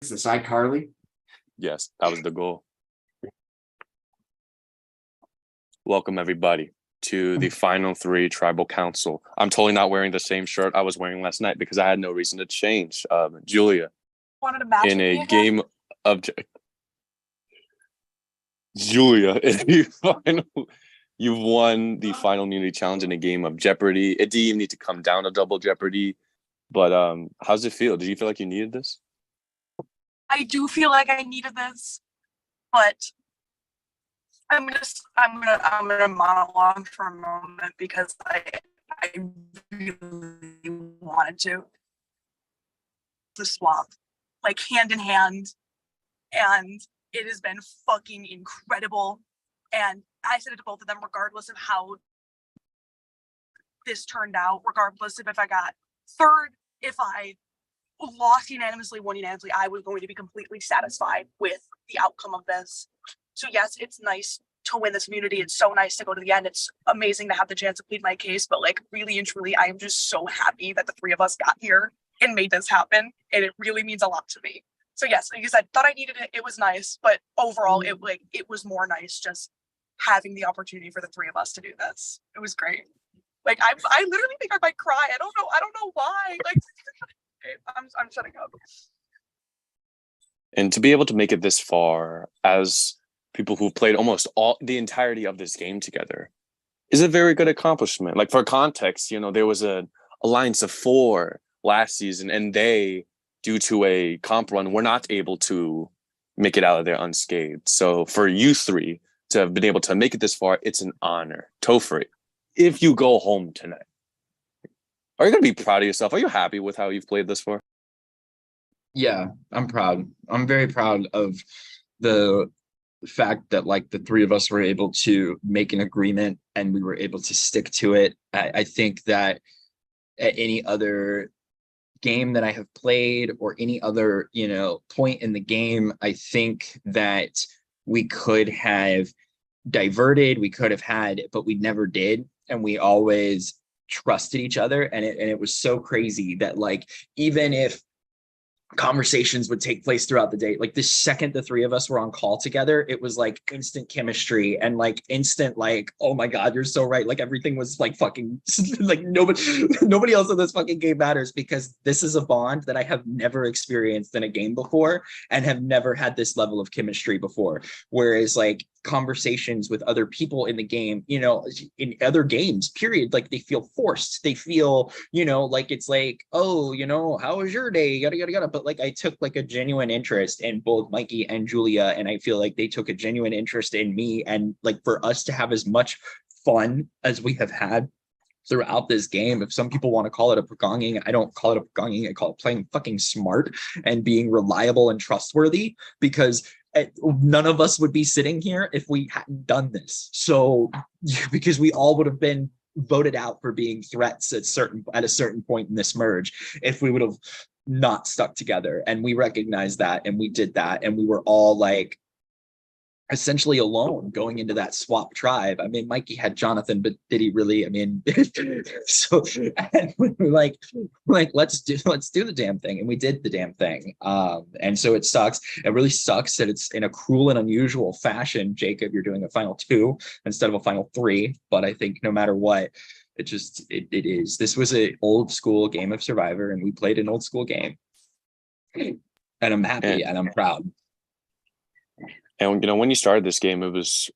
Is this iCarly? Yes, that was the goal. Welcome, everybody, to the final three tribal council. I'm totally not wearing the same shirt I was wearing last night because I had no reason to change. Julia, Wanted to match in with me a again? game of Julia, in the final, you've won the final immunity challenge in a game of Jeopardy. It didn't even need to come down to double Jeopardy. But how's it feel? Did you feel like you needed this? I do feel like I needed this, but I'm gonna monologue for a moment because I really wanted to. The swap, like hand in hand, and it has been fucking incredible. And I said it to both of them, regardless of how this turned out, regardless of if I got third, if I lost unanimously, won unanimously, I was going to be completely satisfied with the outcome of this. So yes, it's nice to win this immunity. It's so nice to go to the end. It's amazing to have the chance to plead my case, but like really and truly, I am just so happy that the three of us got here and made this happen. And it really means a lot to me. So yes, like I said, thought I needed it. It was nice, but overall, it was more nice just having the opportunity for the three of us to do this. It was great. Like I literally think I might cry. I don't know why. Like I'm shutting up. And to be able to make it this far as people who've played almost all the entirety of this game together is a very good accomplishment. Like for context, there was an alliance of 4 last season, and they, due to a comp run, were not able to make it out of there unscathed. So for you three to have been able to make it this far, it's an honor. Topher, if you go home tonight, are you going to be proud of yourself? Are you happy with how you've played this far? Yeah, I'm proud. I'm very proud of the fact that like the three of us were able to make an agreement and we were able to stick to it. I think that at any other game that I have played or any other, point in the game, I think that we could have diverted, we could have had, but we never did. And we always trusted each other. And it was so crazy that like, even if conversations would take place throughout the day, like the second the three of us were on call together, it was like instant chemistry and like instant like, oh my god, you're so right, like everything was like fucking like nobody else in this fucking game matters, because this is a bond that I have never experienced in a game before and have never had this level of chemistry before. Whereas like conversations with other people in the game, in other games, period, like they feel forced, they feel, like it's like, oh, how was your day, yada yada yada. But like I took like a genuine interest in both Mikey and Julia, and I feel like they took a genuine interest in me. And like for us to have as much fun as we have had throughout this game, if some people want to call it a pagonging, I don't call it a pagonging, I call it playing fucking smart and being reliable and trustworthy, because none of us would be sitting here if we hadn't done this. So because we all would have been voted out for being threats at a certain point in this merge if we would have not stuck together. And we recognized that, and we did that, and we were all like essentially alone going into that swap tribe. I mean, Mikey had Jonathan, but did he really? I mean, so and we were like let's do the damn thing, and we did the damn thing. And so it sucks. It really sucks that it's in a cruel and unusual fashion, Jacob, you're doing a final 2 instead of a final 3. But I think no matter what, it is. This was an old school game of Survivor, and we played an old school game. And I'm happy and I'm proud. And when you started this game, it was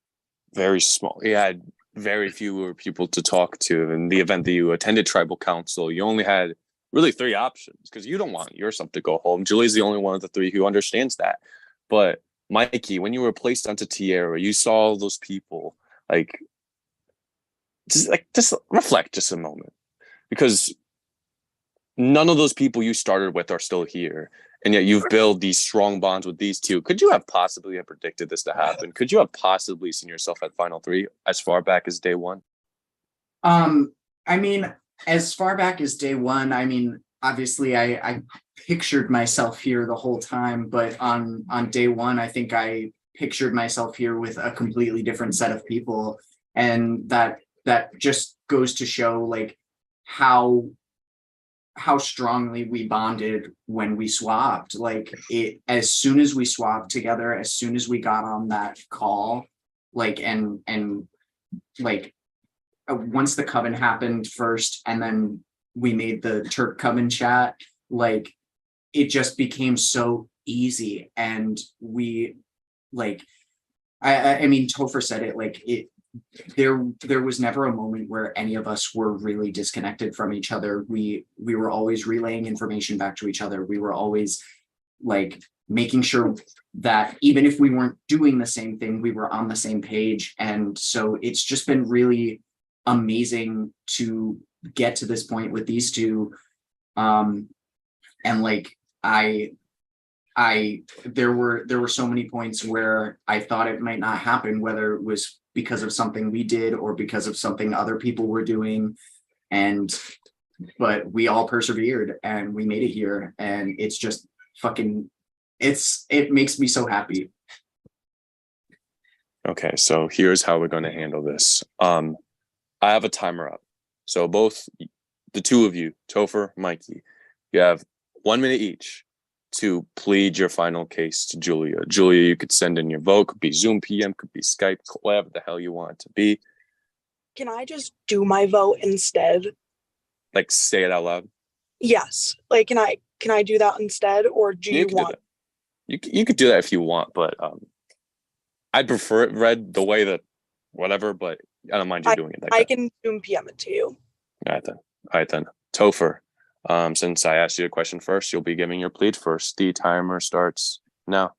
very small. You had very few people to talk to. In the event that you attended tribal council, you only had really 3 options, because you don't want yourself to go home. Julie's the only one of the 3 who understands that. But Mikey, when you were placed onto Tierra, you saw all those people. Just reflect just a moment, because none of those people you started with are still here. And yet you've built these strong bonds with these 2. Could you have possibly have predicted this to happen? Could you have possibly seen yourself at Final 3 as far back as day 1? I mean, as far back as day 1, I mean, obviously I pictured myself here the whole time, but on day 1, I think I pictured myself here with a completely different set of people. And that just goes to show like how how strongly we bonded when we swapped. Like it, as soon as we swapped together, as soon as we got on that call, like and like once the coven happened first, and then we made the Turk coven chat, like it just became so easy. And we like I mean, Topher said it, like it there was never a moment where any of us were really disconnected from each other. We were always relaying information back to each other. We were always like making sure that even if we weren't doing the same thing, we were on the same page. And so it's just been really amazing to get to this point with these two. And like there were so many points where I thought it might not happen, whether it was because of something we did or because of something other people were doing. But we all persevered and we made it here, and it's just fucking, it makes me so happy. Okay, so here's how we're going to handle this. I have a timer up. So both the two of you, Topher, Mikey, you have 1 minute each to plead your final case to Julia. Julia, you could send in your vote, could be Zoom PM, could be Skype, whatever the hell you want it to be. Can I just do my vote instead? Like say it out loud. Yes. Like, can I do that instead, or do you want? You could do that if you want, but I'd prefer it read the way that whatever, but I don't mind you doing it. I can Zoom PM it to you. All right then. Topher, since I asked you a question first, you'll be giving your plead first. The timer starts now.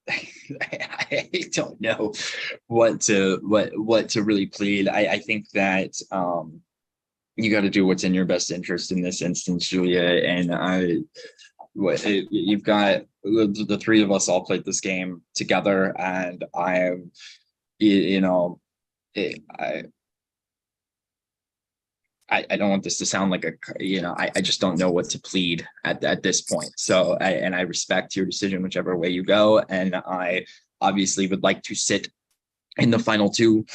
I don't know what to really plead. I think that you got to do what's in your best interest in this instance, Julia. And you've got the three of us all played this game together, and I am, I don't want this to sound like I just don't know what to plead at this point. So I respect your decision, whichever way you go. And I obviously would like to sit in the final two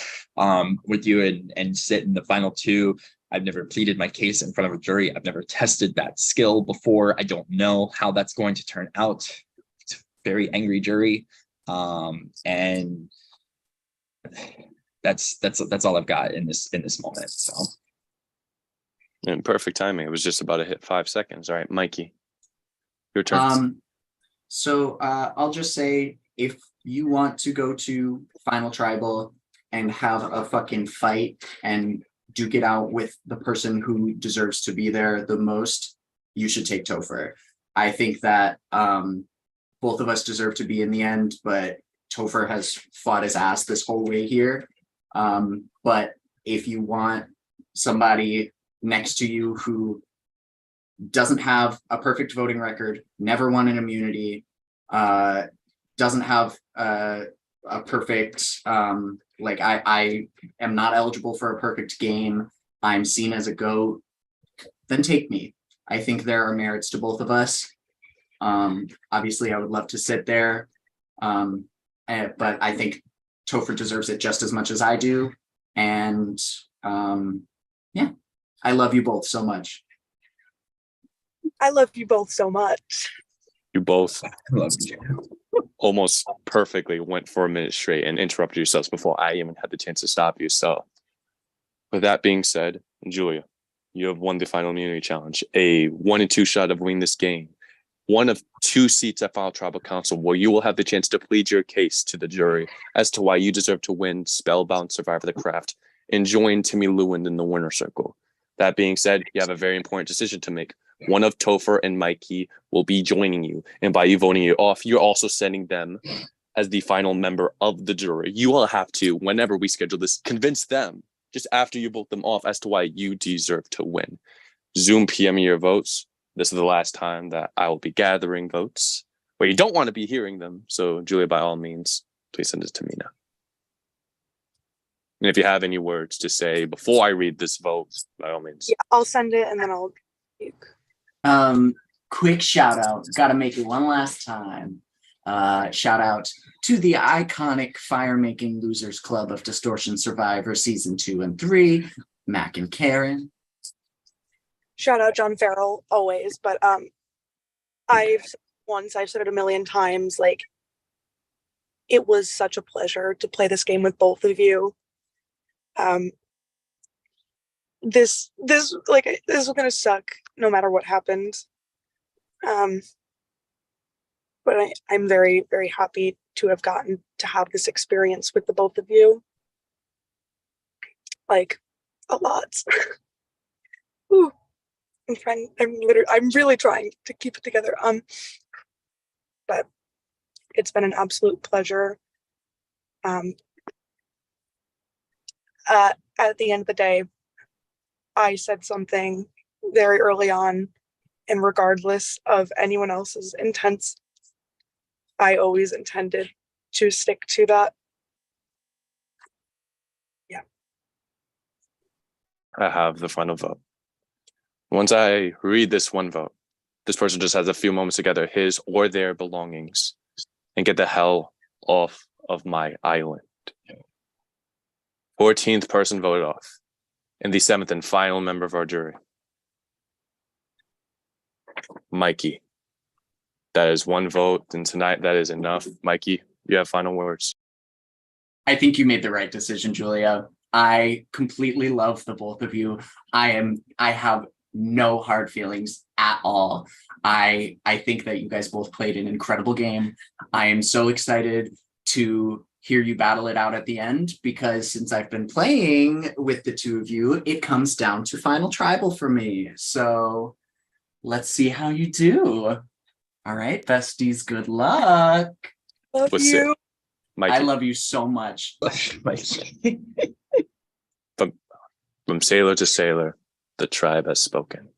with you and sit in the final two. I've never pleaded my case in front of a jury. I've never tested that skill before. I don't know how that's going to turn out. It's a very angry jury. And that's all I've got in this moment. So. And perfect timing. It was just about to hit 5 seconds. All right, Mikey, your turn. So I'll just say, if you want to go to Final Tribal and have a fucking fight and duke it out with the person who deserves to be there the most, you should take Topher. I think that both of us deserve to be in the end, but Topher has fought his ass this whole way here. But if you want somebody next to you who doesn't have a perfect voting record, never won an immunity, doesn't have a perfect, like I am not eligible for a perfect game, I'm seen as a GOAT, then take me. I think there are merits to both of us. Obviously, I would love to sit there, but I think Topher deserves it just as much as I do. And yeah. I love you both so much. I love you both so much. You both Love you. almost perfectly went for a minute straight and interrupted yourselves before I even had the chance to stop you. So with that being said, Julia, you have won the final immunity challenge, a 1 in 2 shot of winning this game, one of 2 seats at Final Tribal Council where you will have the chance to plead your case to the jury as to why you deserve to win Spellbound Survivor the Craft and join Timmy Lewin in the winner circle. That being said, you have a very important decision to make. One of Topher and Mikey will be joining you. And by you voting it off, you're also sending them as the final member of the jury. You will have to, whenever we schedule this, convince them just after you vote them off as to why you deserve to win. Zoom PM your votes. This is the last time that I will be gathering votes where you don't want to be hearing them. So Julia, by all means, please send it to me now. And if you have any words to say before I read this vote, by all means. Yeah, I'll send it and then I'll. Quick shout out. Got to make it one last time. Shout out to the iconic Fire Making Losers Club of Distortion Survivor Season 2 and 3, Mac and Karen. Shout out John Farrell always, but I've said it a million times, like it was such a pleasure to play this game with both of you. This was gonna suck no matter what happened. But I'm very, very happy to have gotten to have this experience with the both of you. Like a lot. Ooh, I'm really trying to keep it together. But it's been an absolute pleasure. At the end of the day, I said something very early on, and regardless of anyone else's intents, I always intended to stick to that. Yeah. I have the final vote. Once I read this one vote, this person just has a few moments to gather his or their belongings and get the hell off of my island. 14th person voted off, and the 7th and final member of our jury, Mikey. That is one vote, and tonight that is enough. Mikey, you have final words. I think you made the right decision, Julia. I completely love the both of you. I have no hard feelings at all. I think that you guys both played an incredible game. I am so excited to hear you battle it out at the end, because since I've been playing with the two of you, it comes down to final tribal for me. So let's see how you do. All right, besties, good luck. Love What's you. it? Mikey. I love you so much. From sailor to sailor, the tribe has spoken.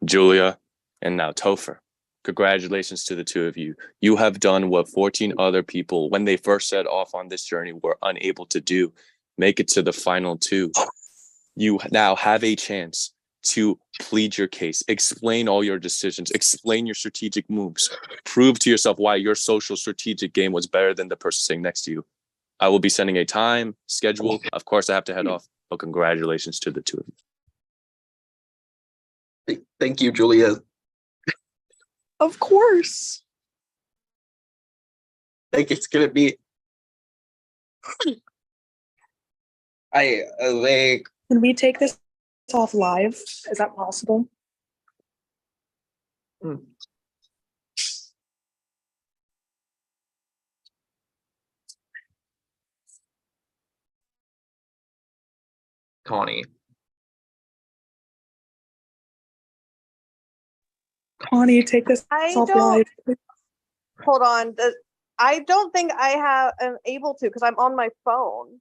Julia, and now Topher, congratulations to the two of you. You have done what 14 other people, when they first set off on this journey, were unable to do. Make it to the final two. You now have a chance to plead your case, explain all your decisions, explain your strategic moves, prove to yourself why your social strategic game was better than the person sitting next to you. I will be sending a time schedule. Of course, I have to head off, but congratulations to the two of you. Thank you, Julia. Of course. Like it's gonna be. I like. Can we take this off live? Is that possible? Connie. Connie, take this I off don't- live. Hold on. I don't think I am able to because I'm on my phone.